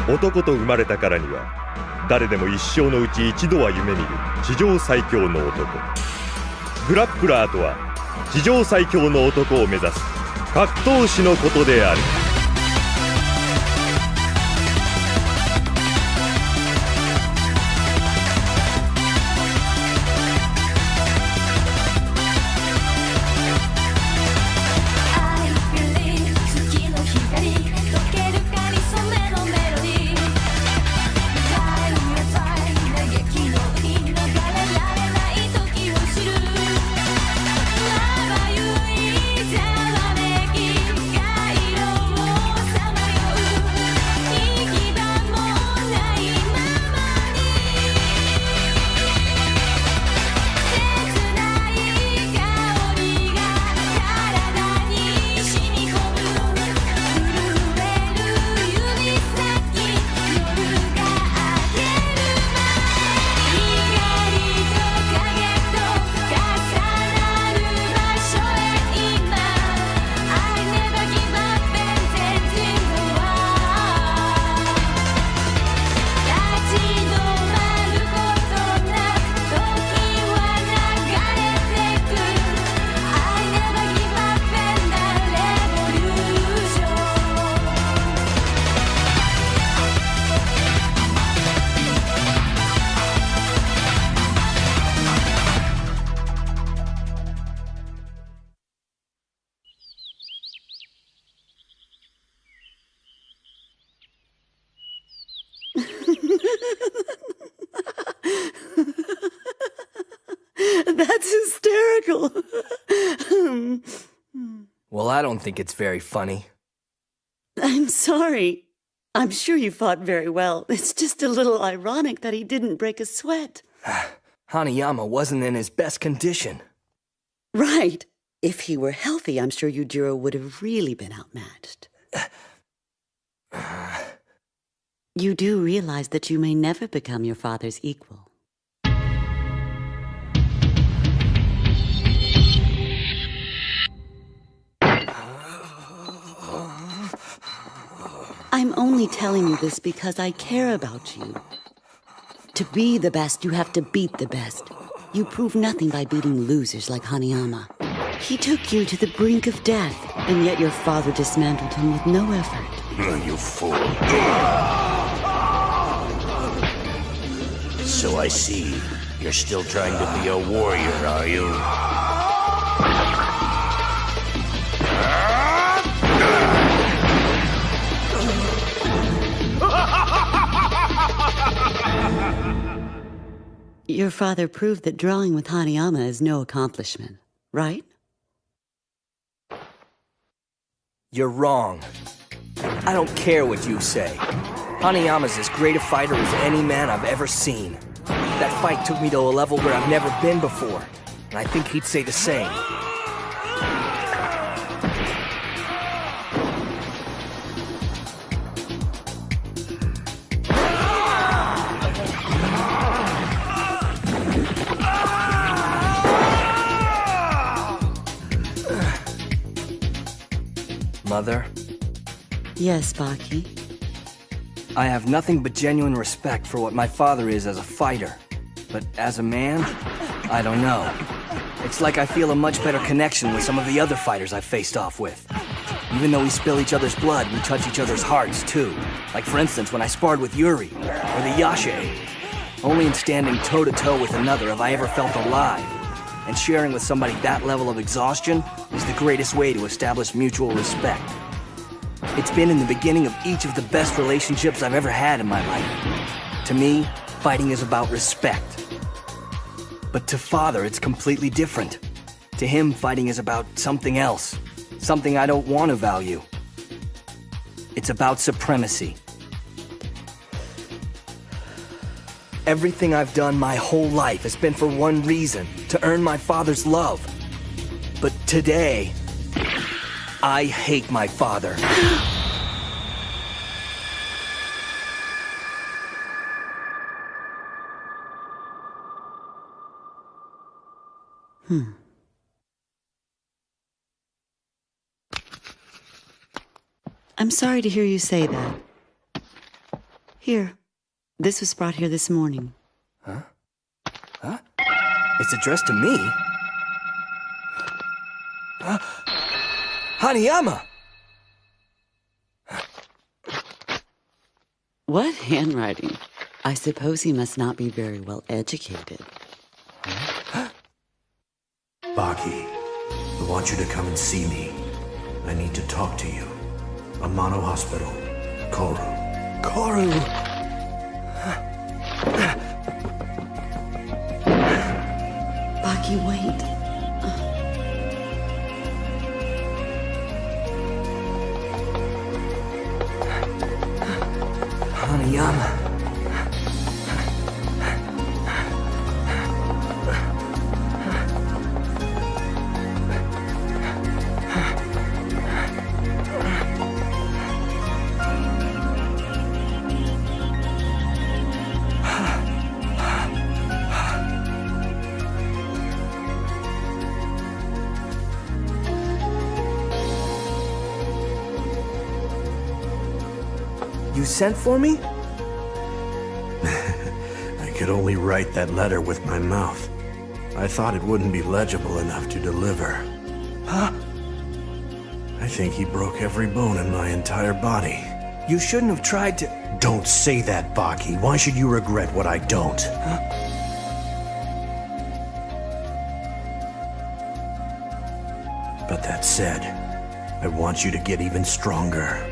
男と生まれたからには誰でも一生のうち一度は夢見る地上最強の男。グラップラーとは地上最強の男を目指す格闘士のことである。That's hysterical. Well, I don't think it's very funny. I'm sorry. I'm sure you fought very well. It's just a little ironic that he didn't break a sweat. Hanayama wasn't in his best condition. Right. If he were healthy, I'm sure Yujiro would have really been outmatched. You do realize that you may never become your father's equal. I'm only telling you this because I care about you. To be the best, you have to beat the best. You prove nothing by beating losers like Hanayama. He took you to the brink of death, and yet your father dismantled him with no effort. You fool. So I see. You're still trying to be a warrior, are you? Your father proved that drawing with Hanayama is no accomplishment, right? You're wrong. I don't care what you say. Hanayama's as great a fighter as any man I've ever seen. That fight took me to a level where I've never been before, and I think he'd say the same. Mother? Yes, Baki. I have nothing but genuine respect for what my father is as a fighter. But as a man, I don't know. It's like I feel a much better connection with some of the other fighters I've faced off with. Even though we spill each other's blood, we touch each other's hearts, too. Like, for instance, when I sparred with Yuri, or the Yashe. Only in standing toe-to-toe with another have I ever felt alive. And sharing with somebody that level of exhaustion is the greatest way to establish mutual respect. It's been in the beginning of each of the best relationships I've ever had in my life. To me, fighting is about respect. But to Father, it's completely different. To him, fighting is about something else. Something I don't want to value. It's about supremacy. Everything I've done my whole life has been for one reason, to earn my father's love. But today, I hate my father. I'm sorry to hear you say that. Here. This was brought here this morning. Huh? It's addressed to me? Hanayama! What handwriting? I suppose he must not be very well educated. Baki, I want you to come and see me. I need to talk to you. Amano Hospital. Koru. Koru! Baki, wait. Hanayama. You sent for me? I could only write that letter with my mouth. I thought it wouldn't be legible enough to deliver. Huh? I think he broke every bone in my entire body. You shouldn't have tried to... Don't say that, Baki. Why should you regret what I don't? Huh? But that said, I want you to get even stronger.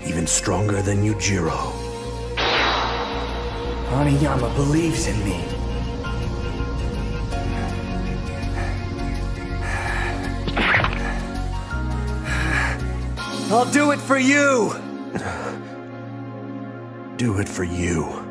Even stronger than Yujiro. Hanayama believes in me. I'll do it for you! Do it for you.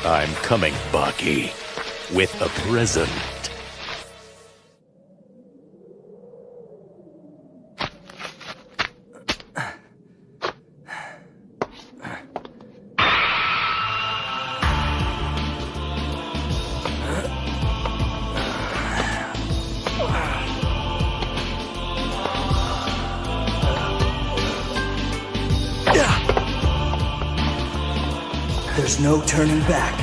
I'm coming, Baki, with a present. There's no turning back.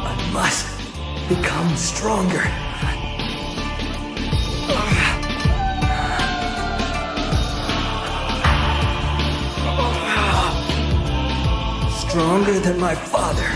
I must become stronger. Stronger than my father.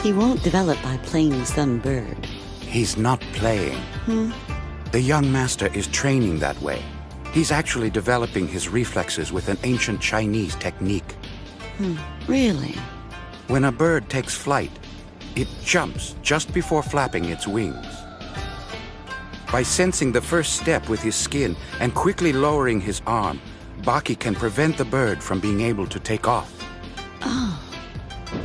He won't develop by playing with some bird. He's not playing. The young master is training that way. He's actually developing his reflexes with an ancient Chinese technique. Really? When a bird takes flight, it jumps just before flapping its wings. By sensing the first step with his skin and quickly lowering his arm, Baki can prevent the bird from being able to take off.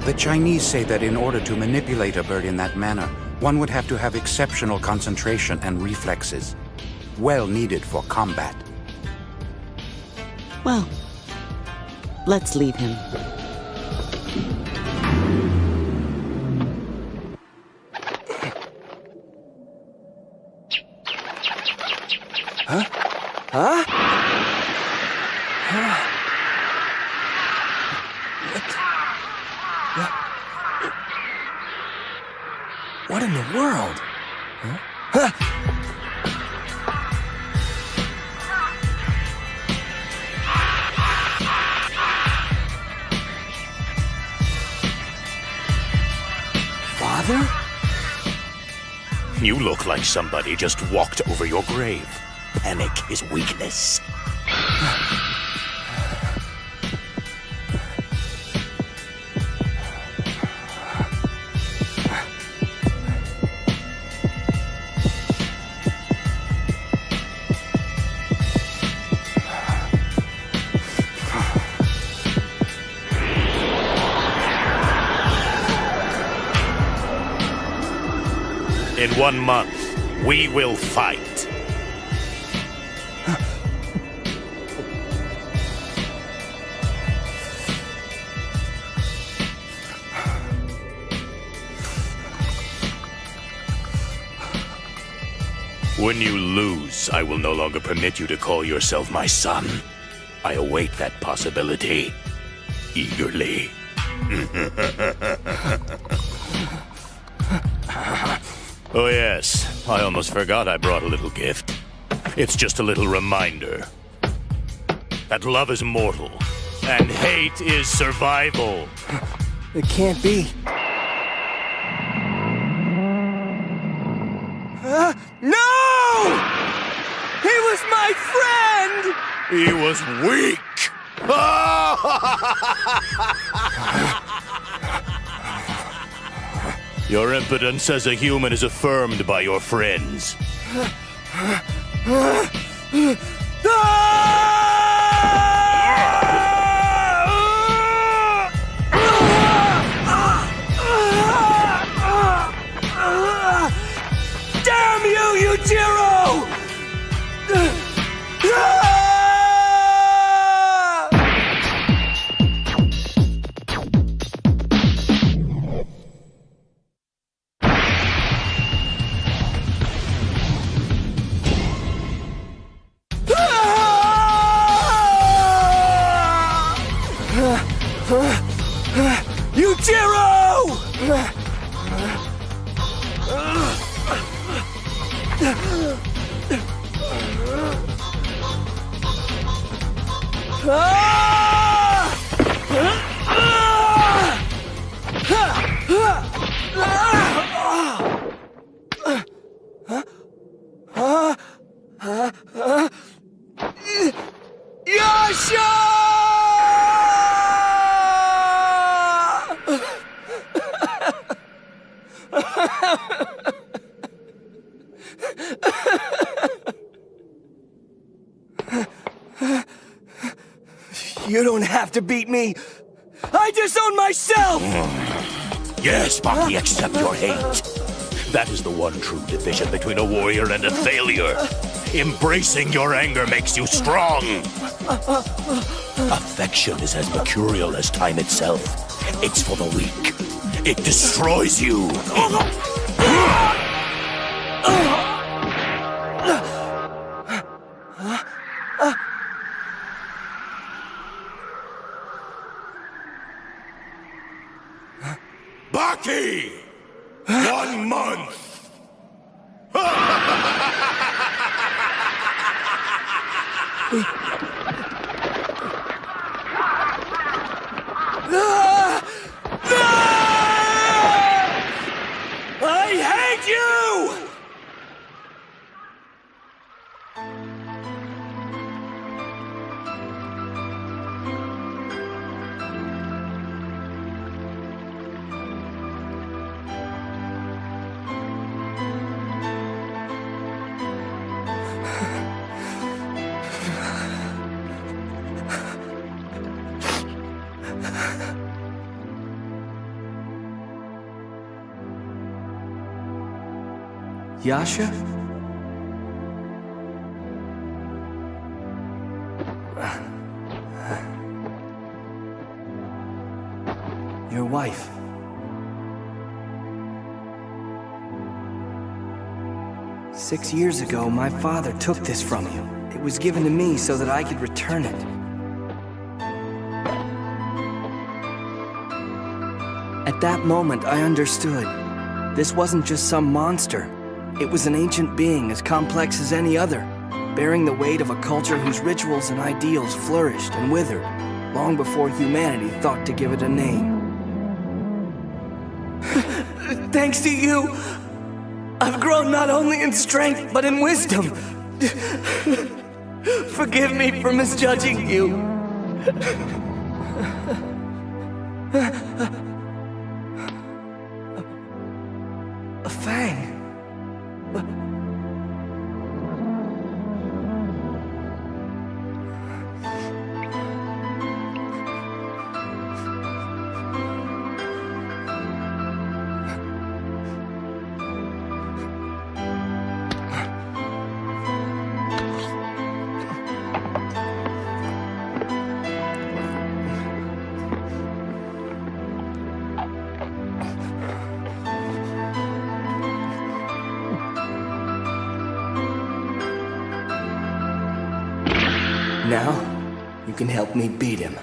The Chinese say that in order to manipulate a bird in that manner, one would have to have exceptional concentration and reflexes, well needed for combat. Well, let's leave him. What in the world? You look like somebody just walked over your grave. Panic is weakness. In 1 month, we will fight. When you lose, I will no longer permit you to call yourself my son. I await that possibility eagerly. Oh yes, I almost forgot I brought a little gift. It's just a little reminder that love is mortal and hate is survival. It can't be. No! He was my friend! He was weak! Your impotence as a human is affirmed by your friends. Damn you, Yujiro! You don't have to beat me. I disown myself! Yes, Baki, accept your hate. That is the one true division between a warrior and a failure. Embracing your anger makes you strong. Affection is as mercurial as time itself. It's for the weak. It destroys you. Baki! 1 month! I hate you! Yasha? Your wife. Six years ago, my father took this from you. It was given to me so that I could return it. At that moment, I understood. This wasn't just some monster. It was an ancient being as complex as any other, bearing the weight of a culture whose rituals and ideals flourished and withered, long before humanity thought to give it a name. Thanks to you, I've grown not only in strength, but in wisdom. Forgive me for misjudging you. A fang. Now, you can help me beat him.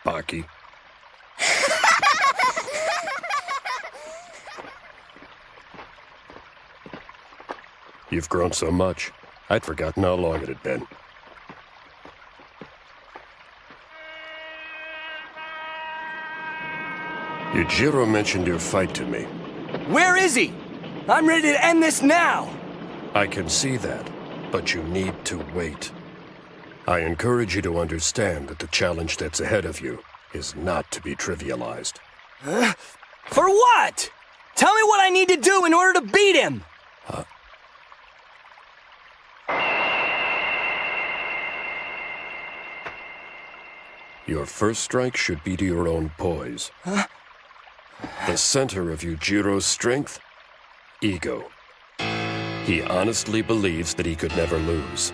Baki. You've grown so much, I'd forgotten how long it had been. Yujiro mentioned your fight to me. Where is he? I'm ready to end this now! I can see that, but you need to wait. I encourage you to understand that the challenge that's ahead of you is not to be trivialized. For what? Tell me what I need to do in order to beat him! Your first strike should be to your own poise. The center of Yujiro's strength? Ego. He honestly believes that he could never lose.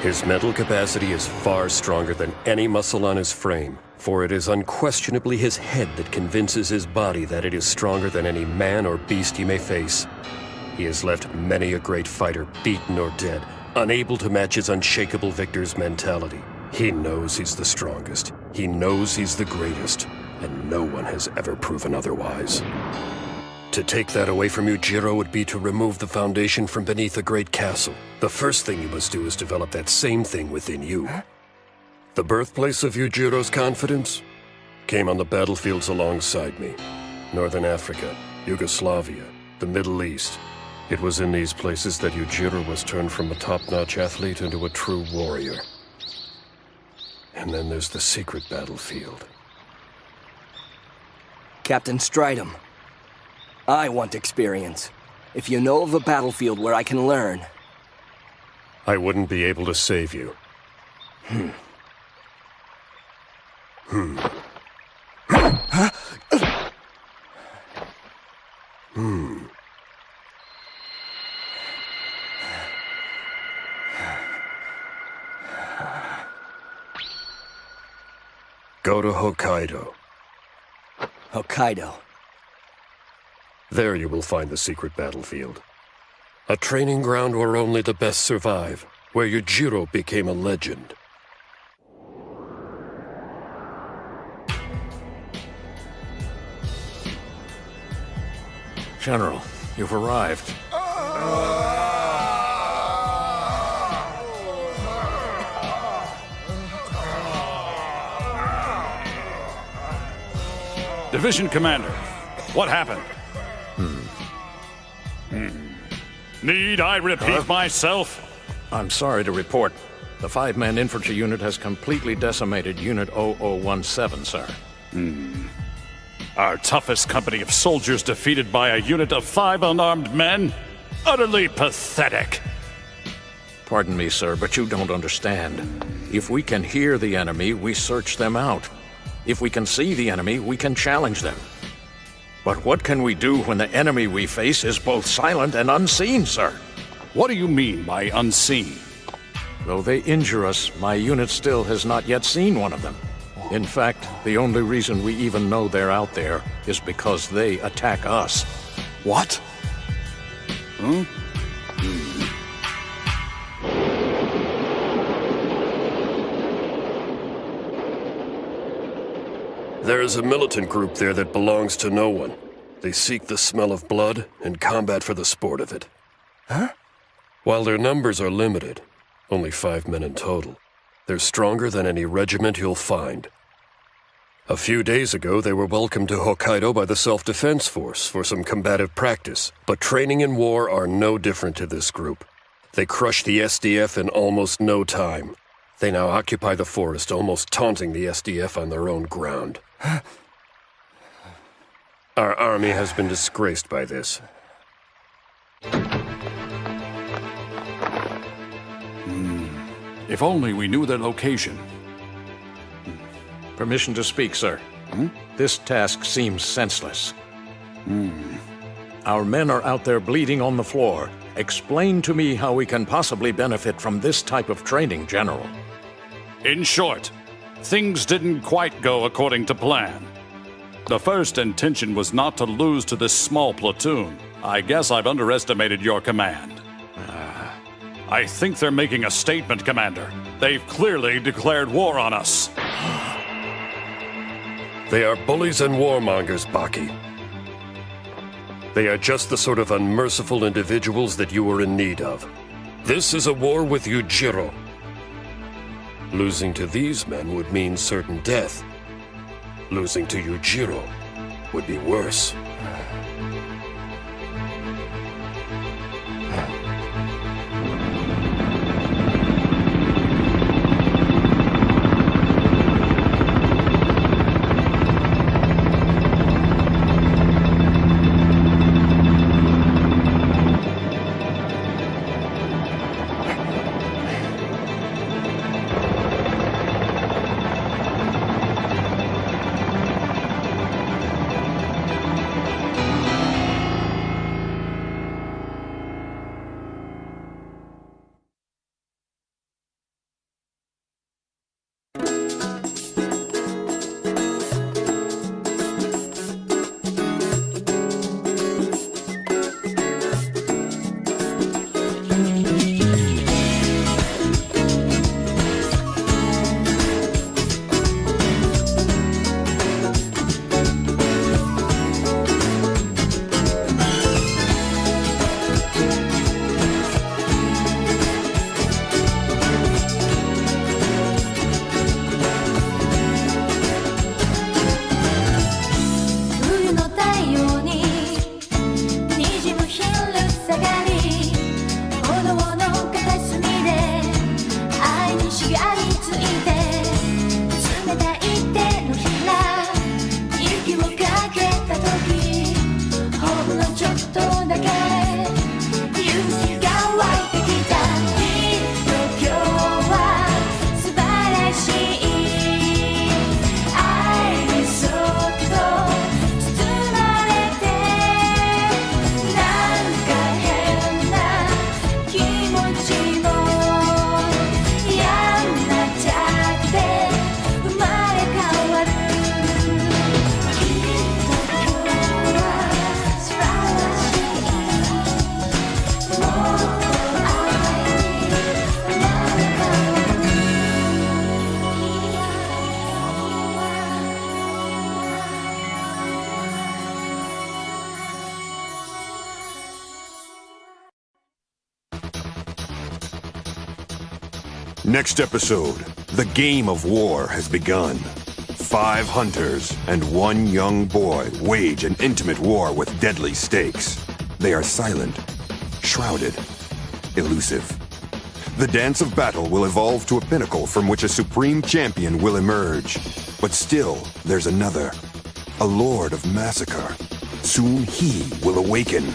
His mental capacity is far stronger than any muscle on his frame, for it is unquestionably his head that convinces his body that it is stronger than any man or beast he may face. He has left many a great fighter beaten or dead, unable to match his unshakable victor's mentality. He knows he's the strongest. He knows he's the greatest, and no one has ever proven otherwise. To take that away from Yujiro would be to remove the foundation from beneath a great castle. The first thing you must do is develop that same thing within you. The birthplace of Yujiro's confidence came on the battlefields alongside me. Northern Africa, Yugoslavia, the Middle East. It was in these places that Yujiro was turned from a top-notch athlete into a true warrior. And then there's the secret battlefield. Captain Stridham, I want experience. If you know of a battlefield where I can learn... I wouldn't be able to save you. Go to Hokkaido. Hokkaido. There you will find the secret battlefield. A training ground where only the best survive, where Yujiro became a legend. General, you've arrived. Division Commander, what happened? Need I repeat myself? I'm sorry to report. The 5-man infantry unit has completely decimated Unit 0017, sir. Our toughest company of soldiers defeated by a unit of 5 unarmed men? Utterly pathetic. Pardon me, sir, but you don't understand. If we can hear the enemy, we search them out. If we can see the enemy, we can challenge them. But what can we do when the enemy we face is both silent and unseen, sir? What do you mean by unseen? Though they injure us, my unit still has not yet seen one of them. In fact, the only reason we even know they're out there is because they attack us. What? There is a militant group there that belongs to no one. They seek the smell of blood and combat for the sport of it. While their numbers are limited, only 5 men in total, They're stronger than any regiment you'll find. A few days ago, they were welcomed to Hokkaido by the Self-Defense Force for some combative practice, but training in war are no different to this group. They crushed the SDF in almost no time. They now occupy the forest, almost taunting the SDF on their own ground. Our army has been disgraced by this. If only we knew their location. Permission to speak, sir. This task seems senseless. Our men are out there bleeding on the floor. Explain to me how we can possibly benefit from this type of training, General. In short, things didn't quite go according to plan. The first intention was not to lose to this small platoon. I guess I've underestimated your command. I think they're making a statement, Commander. They've clearly declared war on us. They are bullies and warmongers, Baki. They are just the sort of unmerciful individuals that you were in need of. This is a war with Yujiro. Losing to these men would mean certain death. Losing to Yujiro would be worse. Next episode, the game of war has begun. 5 hunters and 1 young boy wage an intimate war with deadly stakes. They are silent, shrouded, elusive. The dance of battle will evolve to a pinnacle from which a supreme champion will emerge. But still, there's another, a lord of massacre. Soon he will awaken.